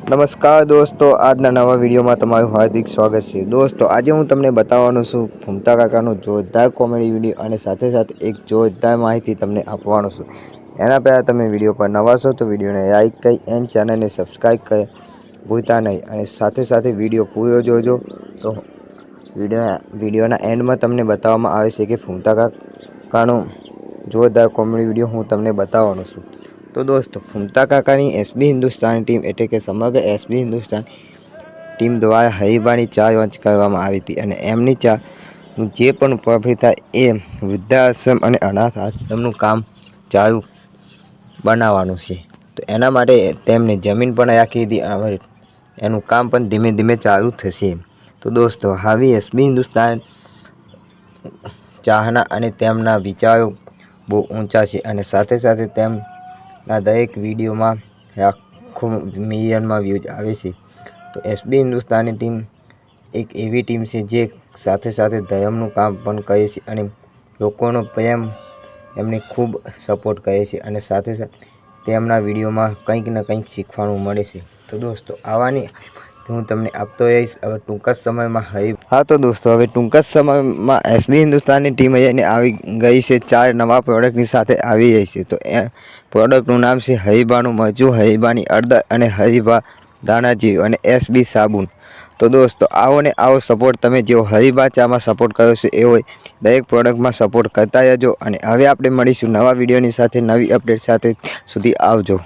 નમસ્કાર દોસ્તો, આજના નવા વિડીયોમાં તમારું હાર્દિક સ્વાગત છે। દોસ્તો, આજે હું તમને બતાવવાનો છું ફૂમતા કાકાનો જોરદાર કોમેડી વિડીયો અને સાથે સાથે એક જોરદાર માહિતી તમને આપવાનો છું। એના પહેલાં તમે વિડીયો પર નવા છો તો વિડીયોને લાઈક કરી એન્ડ ચેનલને સબસ્ક્રાઈબ કરી ભૂલતા નહીં અને સાથે સાથે વિડીયો પૂરો જોજો તો વિડીયોના એન્ડમાં તમને બતાવવામાં આવે છે કે ફૂમતા કાકાનો જોરદાર કોમેડી વિડીયો હું તમને બતાવવાનો છું। તો દોસ્તો, ફૂમતા કાકાની એસબી હિન્દુસ્તાની ટીમ એટલે કે સમગ્ર એસબી હિન્દુસ્તાન ટીમ દ્વારા હરીબાની ચા લોન્ચ કરવામાં આવી હતી અને એમની ચાનું જે પણ પ્રોફિટ થાય એ વૃદ્ધાશ્રમ અને અનાથ આશ્રમનું કામ ચાલુ બનાવવાનું છે। તો એના માટે તેમને જમીન પણ રાખી હતી, એનું કામ પણ ધીમે ધીમે ચાલુ થશે। તો દોસ્તો, આવી એસબી હિન્દુસ્તાન ચાહના અને તેમના વિચારો બહુ ઊંચા છે અને સાથે સાથે તેમના દરેક વિડીયોમાં લાખો મિલિયનમાં વ્યૂઝ આવે છે। તો એસબી હિન્દુસ્તાની ટીમ એક એવી ટીમ છે જે સાથે સાથે ધર્મનું કામ પણ કરે છે અને લોકોનો પ્રેમ એમને ખૂબ સપોર્ટ કરે છે અને સાથે સાથે તેમના વિડીયોમાં કંઈક ને કંઈક શીખવાનું મળે છે। તો દોસ્તો, આવાની હું તમને આપતો રહીશ હવે ટૂંક જ સમયમાં તો દોસ્તો, હવે ટૂંક જ સમયમાં એસબી હિન્દુસ્તાનની ટીમ આવી ગઈ છે, 4 નવા પ્રોડક્ટની સાથે આવી રહી છે। તો એ પ્રોડક્ટનું નામ છે હરીબાનું મરચું, હરીબાની હળદર અને હરીબા ધાણાજીરું અને એસબી સાબુન। તો દોસ્તો, આવો ને આવો સપોર્ટ તમે જેવો હરીબા ચામાં સપોર્ટ કર્યો છે એવો દરેક પ્રોડક્ટમાં સપોર્ટ કરતા રહેજો અને હવે આપણે મળીશું નવા વિડીયોની સાથે, નવી અપડેટ સાથે। સુધી આવજો।